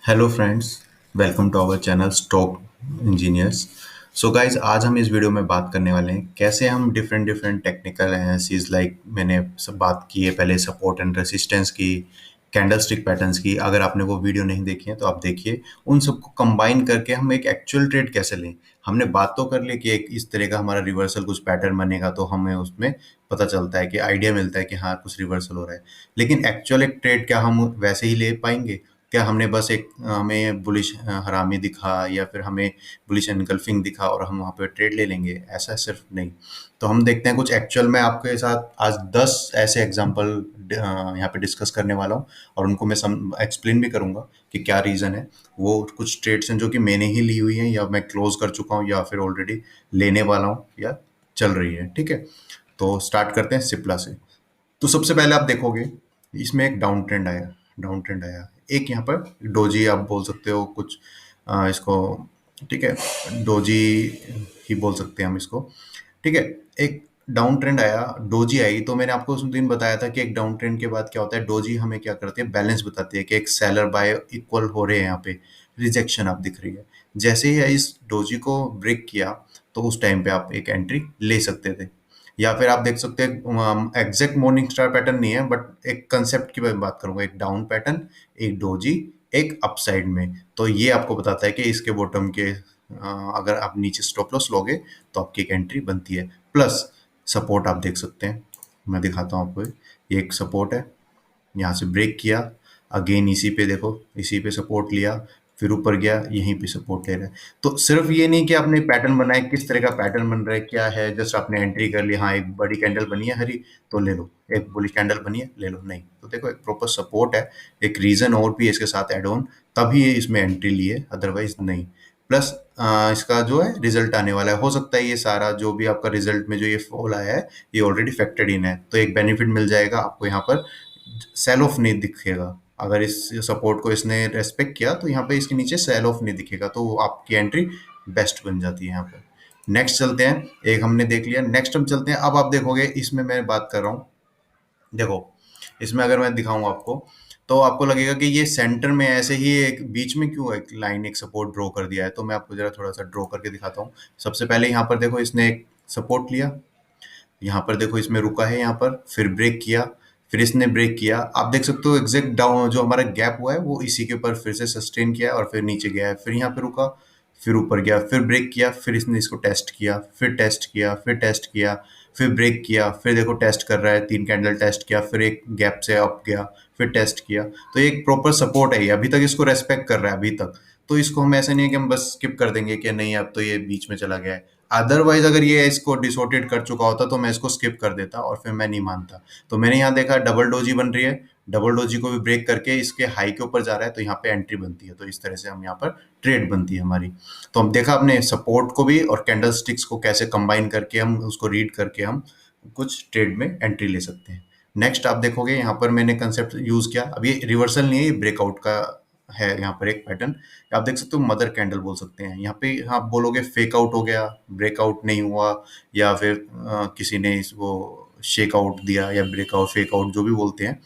Hello friends, welcome to our channel stock engineers. So guys, आज हम इस video में बात करने वाले हैं कैसे हम different different technical analysis like मैंने सब बात की है पहले, सपोर्ट एंड रेसिस्टेंस की, कैंडलस्टिक पैटर्न्स की। अगर आपने वो वीडियो नहीं देखी है तो आप देखिए। उन सबको कंबाइन करके हम एक एक्चुअल ट्रेड कैसे लें। हमने बात तो कर ली कि एक इस तरह का हमारा रिवर्सल कुछ पैटर्न बनेगा तो हमें उसमें पता चलता है कि आइडिया मिलता है कि हाँ कुछ रिवर्सल हो रहा है। लेकिन एक्चुअल एक ट्रेड क्या हम वैसे ही ले पाएंगे? क्या हमने बस एक हमें बुलिश हरामी दिखा या फिर हमें बुलिश एनगल्फिंग दिखा और हम वहाँ पे ट्रेड ले लेंगे? ऐसा सिर्फ नहीं। तो हम देखते हैं कुछ एक्चुअल में आपके साथ आज 10 ऐसे एग्जांपल यहाँ पे डिस्कस करने वाला हूँ और उनको मैं एक्सप्लेन भी करूँगा कि क्या रीज़न है। वो कुछ ट्रेड्स हैं जो कि मैंने ही ली हुई हैं या मैं क्लोज कर चुका हूँ या फिर ऑलरेडी लेने वाला हूँ या चल रही है। ठीक है, तो स्टार्ट करते हैं सिप्ला से। तो सबसे पहले आप देखोगे इसमें एक डाउन ट्रेंड आया एक यहाँ पर डोजी आप बोल सकते हो कुछ इसको। ठीक है, डोजी ही बोल सकते हैं हम इसको। ठीक है, एक डाउन ट्रेंड आया, डोजी आई। तो मैंने आपको उस दिन बताया था कि एक डाउन ट्रेंड के बाद क्या होता है, डोजी हमें क्या करती है, बैलेंस बताती है कि एक सेलर बाय इक्वल हो रहे हैं। यहाँ पे रिजेक्शन आप दिख रही है। जैसे ही इस डोजी को ब्रेक किया तो उस टाइम पे आप एक एंट्री ले सकते थे। या फिर आप देख सकते हैं एग्जैक्ट मॉर्निंग स्टार पैटर्न नहीं है बट एक कंसेप्ट की मैं बात करूंगा, एक डाउन पैटर्न, एक डोजी, एक अपसाइड में। तो ये आपको बताता है कि इसके बॉटम के अगर आप नीचे स्टॉप लॉस लोगे तो आपकी एक एंट्री बनती है। प्लस सपोर्ट आप देख सकते हैं, मैं दिखाता हूँ आपको। ये एक सपोर्ट है, यहाँ से ब्रेक किया, अगेन इसी पे देखो, इसी पे सपोर्ट लिया, फिर ऊपर गया, यहीं पे सपोर्ट ले रहा है। तो सिर्फ ये नहीं कि आपने पैटर्न बनाया, किस तरह का पैटर्न बन रहा है क्या है, जस्ट आपने एंट्री कर ली, हाँ एक बड़ी कैंडल बनी है हरी तो ले लो, एक बुलिश कैंडल बनी है ले लो, नहीं। तो देखो एक प्रॉपर सपोर्ट है, एक रीजन और भी है इसके साथ एड ऑन, तभी ये इसमें एंट्री ली है, अदरवाइज नहीं। प्लस इसका जो है रिजल्ट आने वाला है, हो सकता है ये सारा जो भी आपका रिजल्ट में जो ये फॉल आया है ये ऑलरेडी फैक्टर्ड इन है, तो एक बेनिफिट मिल जाएगा आपको यहाँ पर, सेल ऑफ नहीं दिखेगा। अगर इस सपोर्ट को इसने रेस्पेक्ट किया तो यहाँ पे इसके नीचे सेल ऑफ नहीं दिखेगा, तो आपकी एंट्री बेस्ट बन जाती है यहाँ पर। नेक्स्ट चलते हैं, एक हमने देख लिया, नेक्स्ट हम चलते हैं। अब आप देखोगे इसमें मैं बात कर रहा हूँ, देखो इसमें अगर मैं दिखाऊं आपको तो आपको लगेगा कि ये सेंटर में ऐसे ही एक बीच में क्यों एक लाइन, एक सपोर्ट ड्रॉ कर दिया है। तो मैं आपको जरा थोड़ा सा ड्रॉ करके दिखाता हूँ। सबसे पहले यहाँ पर देखो इसने एक सपोर्ट लिया, यहाँ पर देखो इसमें रुका है, यहाँ पर फिर ब्रेक किया, फिर इसने ब्रेक किया। आप देख सकते हो एग्जैक्ट डाउन जो हमारा गैप हुआ है वो इसी के ऊपर फिर से सस्टेन किया और फिर नीचे गया है, फिर यहाँ पे रुका, फिर ऊपर गया, फिर ब्रेक किया, फिर इसने इसको टेस्ट किया, फिर टेस्ट किया, फिर टेस्ट किया, फिर ब्रेक किया, फिर देखो टेस्ट कर रहा है, 3 कैंडल टेस्ट किया, फिर एक गैप से अप गया, फिर टेस्ट किया। तो ये एक प्रॉपर सपोर्ट है, ये अभी तक इसको रेस्पेक्ट कर रहा है अभी तक। तो इसको हम ऐसे नहीं है कि हम बस स्किप कर देंगे कि नहीं अब तो ये बीच में चला गया है। अदरवाइज अगर ये इसको डिसऑर्टेड कर चुका होता तो मैं इसको स्किप कर देता और फिर मैं नहीं मानता। तो मैंने यहाँ देखा डबल डोजी बन रही है, डबल डोजी को भी ब्रेक करके इसके हाई के ऊपर जा रहा है तो यहाँ पे एंट्री बनती है। तो इस तरह से हम यहाँ पर ट्रेड बनती है हमारी। तो हम देखा अपने सपोर्ट को भी और कैंडल स्टिक्स को कैसे कंबाइन करके हम उसको रीड करके हम कुछ ट्रेड में एंट्री ले सकते हैं। नेक्स्ट आप देखोगे यहाँ पर मैंने कंसेप्ट यूज किया, अब ये रिवर्सल नहीं है, ये ब्रेकआउट का है। यहाँ पर एक पैटर्न आप देख सकते हो, मदर कैंडल बोल सकते हैं। यहाँ पे आप बोलोगे फेक आउट हो गया, ब्रेकआउट नहीं हुआ, या फिर किसी ने इसको शेक आउट दिया या ब्रेकआउट फेक आउट जो भी बोलते हैं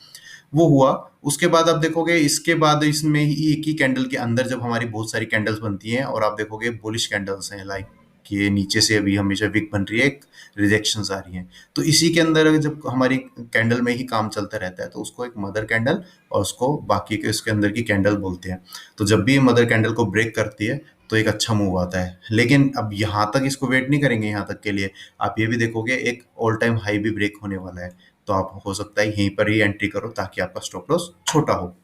वो हुआ। उसके बाद आप देखोगे इसके बाद इसमें ही एक ही कैंडल के अंदर जब हमारी बहुत सारी कैंडल्स बनती हैं और आप देखोगे बुलिश कैंडल्स हैं, लाइक कि ये नीचे से अभी हमेशा विक बन रही है, एक रिजेक्शंस आ रही हैं। तो इसी के अंदर जब हमारी कैंडल में ही काम चलता रहता है तो उसको एक मदर कैंडल और उसको बाकी के इसके अंदर की कैंडल बोलते हैं। तो जब भी मदर कैंडल को ब्रेक करती है तो एक अच्छा मूव आता है। लेकिन अब यहाँ तक इसको वेट नहीं करेंगे, यहाँ तक के लिए आप ये भी देखोगे एक ऑल टाइम हाई भी ब्रेक होने वाला है। तो आप हो सकता है यहीं पर ही एंट्री करो ताकि आपका स्टॉप लॉस छोटा हो।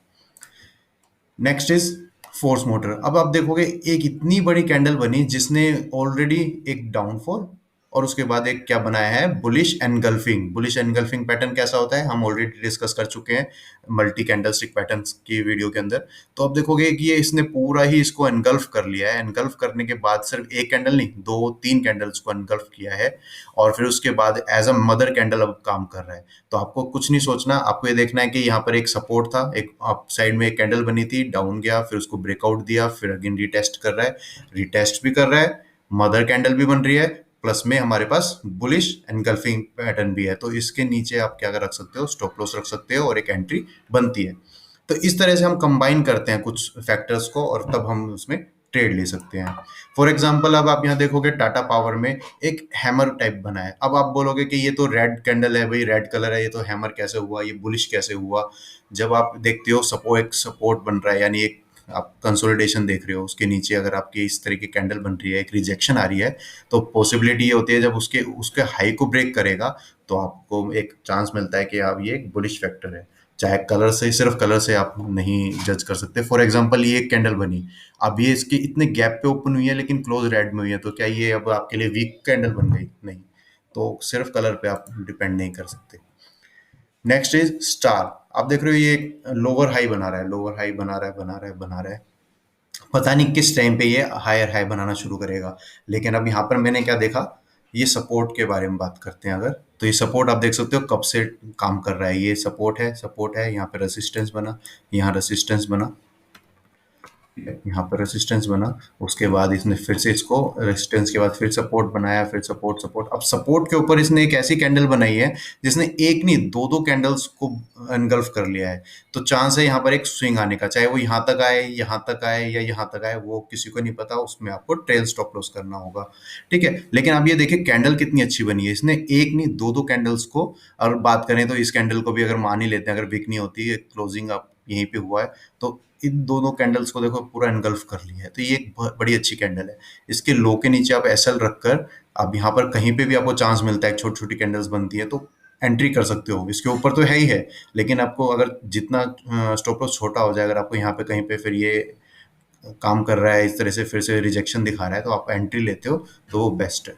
Next is force motor. अब आप देखोगे एक इतनी बड़ी कैंडल बनी जिसने ऑलरेडी एक डाउनफॉल और उसके बाद एक क्या बनाया है, bullish engulfing. Bullish engulfing pattern कैसा होता है हम ऑलरेडी डिस्कस कर चुके हैं मल्टी कैंडलस्टिक पैटर्न्स की वीडियो के अंदर। तो आप देखोगे कि ये इसने पूरा ही इसको एनगल्फ कर लिया है। एनगल्फ करने के बाद सिर्फ एक कैंडल नहीं, 2-3 कैंडल्स को एनगल्फ किया है और फिर उसके बाद एज अ मदर कैंडल अब काम कर रहा है। तो आपको कुछ नहीं सोचना, आपको ये देखना है कि यहाँ पर एक सपोर्ट था, एक अप साइड में एक कैंडल बनी थी, डाउन गया, फिर उसको ब्रेकआउट दिया, फिर अगेन रिटेस्ट कर रहा है, रिटेस्ट भी कर रहा है, मदर कैंडल भी बन रही है, प्लस में हमारे पास बुलिश एनगल्फिंग पैटर्न भी है। तो इसके नीचे आप क्या रख सकते हो, स्टॉप लॉस रख सकते हो और एक एंट्री बनती है। तो इस तरह से हम कंबाइन करते हैं कुछ फैक्टर्स को और तब हम उसमें ट्रेड ले सकते हैं। फॉर एग्जांपल अब आप यहाँ देखोगे टाटा पावर में एक हैमर टाइप बना है। अब आप बोलोगे कि ये तो रेड कैंडल है भाई, रेड कलर है, ये तो हैमर कैसे हुआ, ये बुलिश कैसे हुआ। जब आप देखते हो एक सपोर्ट बन रहा है, यानी एक आप कंसोलिडेशन देख रहे हो, उसके नीचे अगर आपकी इस तरह की कैंडल बन रही है, एक रिजेक्शन आ रही है, तो पॉसिबिलिटी ये होती है जब उसके उसके हाई को ब्रेक करेगा तो आपको एक चांस मिलता है कि आप ये एक बुलिश फैक्टर है। चाहे कलर से, सिर्फ कलर से आप नहीं जज कर सकते। फॉर एग्जांपल ये एक कैंडल बनी, अब ये इसके इतने गैप पे ओपन हुई है लेकिन क्लोज रेड में हुई है, तो क्या ये अब आपके लिए वीक कैंडल बन गई? नहीं। तो सिर्फ कलर पे आप डिपेंड नहीं कर सकते। Next is star. आप देख रहे हो ये लोअर हाई बना रहा है, लोअर हाई बना रहा है, बना रहा है, बना रहा है। पता नहीं किस टाइम पे ये हायर हाई बनाना शुरू करेगा। लेकिन अब यहाँ पर मैंने क्या देखा, ये सपोर्ट के बारे में बात करते हैं अगर, तो ये सपोर्ट आप देख सकते हो कब से काम कर रहा है। ये सपोर्ट है, सपोर्ट है, यहाँ पे रेसिस्टेंस बना, यहाँ रेसिस्टेंस बना, यहाँ पर रेसिस्टेंस बना, उसके बाद इसने फिर से इसको रेसिस्टेंस के बाद फिर सपोर्ट बनाया, फिर सपोर्ट, सपोर्ट। अब सपोर्ट के ऊपर इसने एक ऐसी कैंडल बनाई है जिसने एक नहीं दो दो कैंडल्स को एनगल्फ कर लिया है। तो चांस है यहाँ पर एक स्विंग आने का, चाहे वो यहाँ तक आए, यहाँ तक आए या यहाँ तक आए, वो किसी को नहीं पता। उसमें आपको ट्रेल स्टॉप लॉस करना होगा, ठीक है। लेकिन अब ये देखिए कैंडल कितनी अच्छी बनी है, इसने एक नहीं दो दो कैंडल्स को। और बात करें तो इस कैंडल को भी अगर मान ही लेते हैं, अगर बिक नहीं होती, क्लोजिंग आप यहीं पे हुआ है, तो इन दोनों कैंडल्स को देखो पूरा एनगल्फ कर लिया है। तो ये एक बड़ी अच्छी कैंडल है। इसके लो के नीचे आप एसएल रखकर, अब यहाँ पर कहीं पे भी आपको चांस मिलता है, छोटी छोटी कैंडल्स बनती है तो एंट्री कर सकते हो। इसके ऊपर तो है ही है, लेकिन आपको अगर जितना स्टॉप लॉस छोटा हो जाए, अगर आपको यहाँ पे कहीं पे फिर ये काम कर रहा है इस तरह से, फिर से रिजेक्शन दिखा रहा है, तो आप एंट्री लेते हो तो वो बेस्ट है।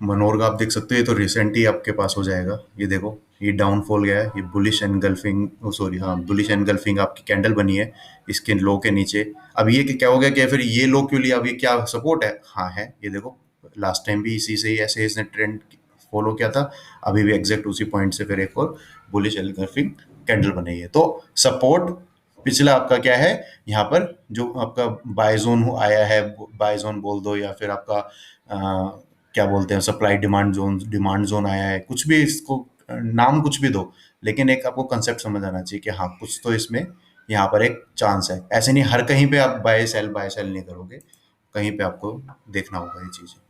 मनोर का आप देख सकते हो, ये तो रिसेंट ही आपके पास हो जाएगा। ये देखो ये डाउनफॉल गया है, ये बुलिश एनगल्फिंग, सॉरी हाँ, बुलिश एनगल्फिंग आपकी कैंडल बनी है इसके लो के नीचे। अब ये क्या हो गया कि फिर ये लो क्यों लिया? अब ये क्या सपोर्ट है? हाँ है, ये देखो लास्ट टाइम भी इसी से ही ऐसे इसने ट्रेंड फॉलो किया था। अभी भी एग्जैक्ट उसी पॉइंट से फिर एक और बुलिश एनगल्फिंग कैंडल बनाई है। तो सपोर्ट पिछला आपका क्या है, यहाँ पर जो आपका बाय जोन आया है, बाय जोन बोल दो या फिर आपका क्या बोलते हैं, सप्लाई डिमांड जोन आया है, कुछ भी इसको नाम कुछ भी दो, लेकिन एक आपको कंसेप्ट समझ आना चाहिए कि हाँ कुछ तो इसमें यहाँ पर एक चांस है। ऐसे नहीं हर कहीं पे आप बाय सेल नहीं करोगे, कहीं पे आपको देखना होगा ये चीज़ें।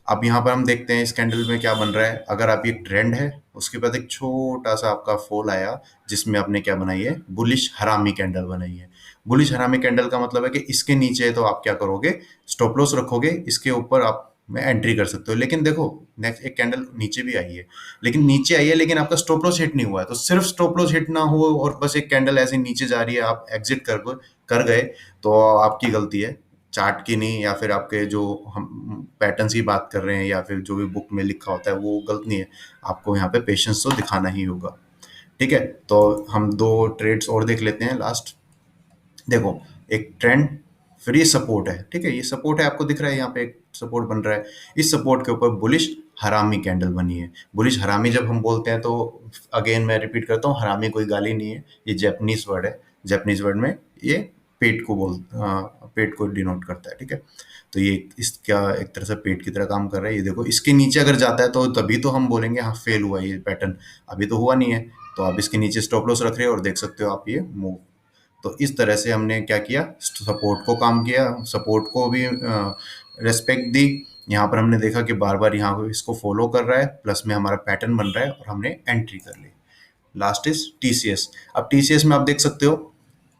अब यहाँ पर हम देखते हैं इस कैंडल में क्या बन रहा है। अगर आप ये ट्रेंड है, उसके बाद एक छोटा सा आपका फॉल आया जिसमें आपने क्या बनाई है, बुलिश हरामी कैंडल बनाई है। बुलिश हरामी कैंडल का मतलब है कि इसके नीचे तो आप क्या करोगे, स्टॉप लॉस रखोगे, इसके ऊपर आप में एंट्री कर सकते हो। लेकिन देखो नेक्स्ट एक कैंडल नीचे भी आई है, लेकिन नीचे आई है लेकिन आपका स्टॉप लॉस हिट नहीं हुआ है। तो सिर्फ स्टॉप लॉस हिट ना हो और बस एक कैंडल ऐसे नीचे जा रही है, आप एग्जिट कर गए, तो आपकी गलती है, चार्ट की नहीं, या फिर आपके जो हम पैटर्न्स की बात कर रहे हैं या फिर जो भी बुक में लिखा होता है वो गलत नहीं है। आपको यहाँ पे पेशेंस तो दिखाना ही होगा, ठीक है। तो हम दो ट्रेड्स और देख लेते हैं लास्ट। देखो एक ट्रेंड, फिर ये सपोर्ट है, ठीक है, ये सपोर्ट है, आपको दिख रहा है यहाँ पे एक सपोर्ट बन रहा है। इस सपोर्ट के ऊपर बुलिश हरामी कैंडल बनी है। बुलिश हरामी जब हम बोलते हैं तो अगेन मैं रिपीट करता हूँ, हरामी कोई गाली नहीं है, ये जैपनीज वर्ड है। जैपनीज वर्ड में ये पेट को पेट को डिनोट करता है, ठीक है। तो ये इसका एक तरह से पेट की तरह काम कर रहा है। ये देखो इसके नीचे अगर जाता है तो तभी तो हम बोलेंगे हाँ फेल हुआ ये पैटर्न, अभी तो हुआ नहीं है। तो आप इसके नीचे स्टॉप लॉस रख रहे हो और देख सकते हो आप ये मूव। तो इस तरह से हमने क्या किया, सपोर्ट को काम किया, सपोर्ट को भी रेस्पेक्ट दी। यहाँ पर हमने देखा कि बार बार यहाँ पे इसको फॉलो कर रहा है, प्लस में हमारा पैटर्न बन रहा है और हमने एंट्री कर ली। Last is TCS. अब टीसीएस में आप देख सकते हो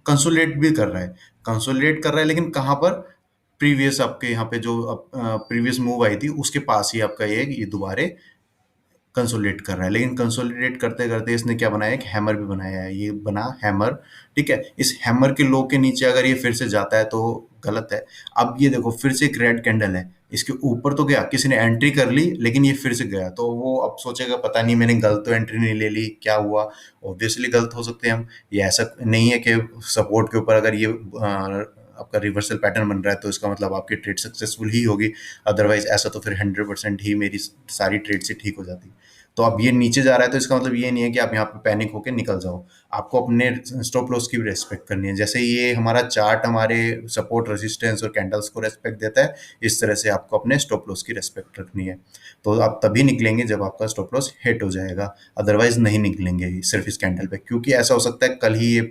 कंसोलिडेट भी कर रहा है, कंसोलिडेट कर रहा है, लेकिन कहाँ पर, प्रीवियस आपके यहाँ पे जो प्रीवियस मूव आई थी उसके पास ही आपका ये दोबारे कंसोलिडेट कर रहा है। लेकिन कंसोलिडेट करते करते इसने क्या बनाया, एक हैमर भी बनाया है, ये बना हैमर, ठीक है। इस हैमर के लो के नीचे अगर ये फिर से जाता है तो गलत है। अब ये देखो फिर से एक रेड कैंडल है, इसके ऊपर तो गया, किसी ने एंट्री कर ली लेकिन ये फिर से गया, तो वो अब सोचेगा पता नहीं मैंने गलत तो एंट्री नहीं ले ली, क्या हुआ। ऑब्वियसली गलत हो सकते हैं हम, ये ऐसा नहीं है कि सपोर्ट के ऊपर अगर ये आपका रिवर्सल पैटर्न बन रहा है तो इसका मतलब आपकी ट्रेड सक्सेसफुल ही होगी। अदरवाइज ऐसा तो फिर 100% ही मेरी सारी ट्रेड से ठीक हो जाती। तो अब ये नीचे जा रहा है तो इसका मतलब ये नहीं है कि आप यहाँ पे पैनिक होकर निकल जाओ। आपको अपने स्टॉप लॉस की भी रेस्पेक्ट करनी है। जैसे ये हमारा चार्ट हमारे सपोर्ट रेजिस्टेंस और कैंडल्स को रेस्पेक्ट देता है, इस तरह से आपको अपने स्टॉप लॉस की रेस्पेक्ट रखनी है। तो आप तभी निकलेंगे जब आपका स्टॉप लॉस हिट हो जाएगा, अदरवाइज नहीं निकलेंगे सिर्फ इस कैंडल पे, क्योंकि ऐसा हो सकता है कल ही ये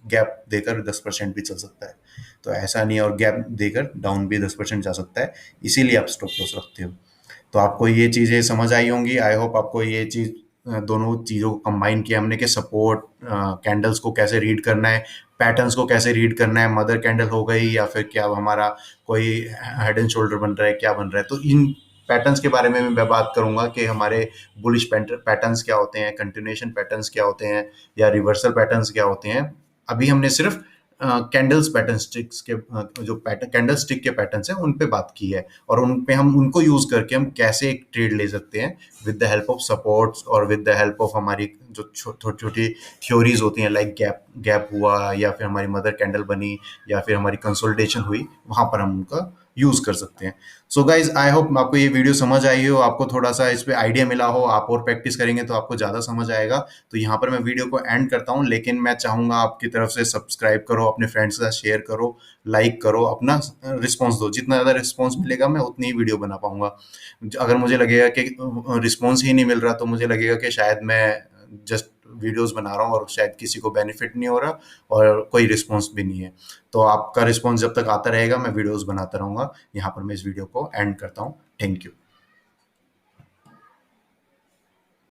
गैप देकर 10% भी चल सकता है। तो ऐसा नहीं है, और गैप देकर डाउन भी 10% जा सकता है, इसीलिए आप स्टॉप लॉस रखते हो। तो आपको ये चीज़ें समझ आई होंगी। आई होप आपको ये चीज़ दोनों चीज़ों को कंबाइन किया हमने कि सपोर्ट कैंडल्स को कैसे रीड करना है, पैटर्न्स को कैसे रीड करना है, मदर कैंडल हो गई या फिर क्या हमारा कोई हेड एंड शोल्डर बन रहा है, क्या बन रहा है। तो इन पैटर्न्स के बारे में मैं बात करूंगा कि हमारे बुलिश पैटर्न्स क्या होते हैं, कंटिन्यूएशन पैटर्न्स क्या होते हैं, या रिवर्सल पैटर्न्स क्या होते हैं। अभी हमने सिर्फ कैंडल्स पैटर्न स्टिक्स के जो पैटर्न कैंडल स्टिक के पैटर्न्स हैं उन पे बात की है, और उन पे हम उनको यूज करके हम कैसे एक ट्रेड ले सकते हैं with the help of supports और विद द हेल्प ऑफ हमारी जो छोटी छोटी थ्योरीज होती हैं, लाइक गैप गैप हुआ, या फिर हमारी मदर कैंडल बनी, या फिर हमारी कंसोलिडेशन हुई, वहां पर हम उनका यूज कर सकते हैं। सो गाइज, आई होप आपको ये वीडियो समझ आई हो, आपको थोड़ा सा इस पे आइडिया मिला हो। आप और प्रैक्टिस करेंगे तो आपको ज्यादा समझ आएगा। तो यहाँ पर मैं वीडियो को एंड करता हूँ, लेकिन मैं चाहूंगा आपकी तरफ से सब्सक्राइब करो, अपने फ्रेंड्स के साथ शेयर करो, लाइक करो, अपना रिस्पॉन्स दो। जितना ज़्यादा रिस्पॉन्स मिलेगा मैं उतनी ही वीडियो बना पाऊंगा। अगर मुझे लगेगा कि रिस्पॉन्स ही नहीं मिल रहा तो मुझे लगेगा कि शायद मैं जस्ट वीडियोस बना रहा हूँ और शायद किसी को बेनिफिट नहीं हो रहा और कोई रिस्पॉन्स भी नहीं है। तो आपका रिस्पॉन्स जब तक आता रहेगा मैं वीडियोस बनाता रहूँगा। यहाँ पर मैं इस वीडियो को एंड करता हूँ। Thank you.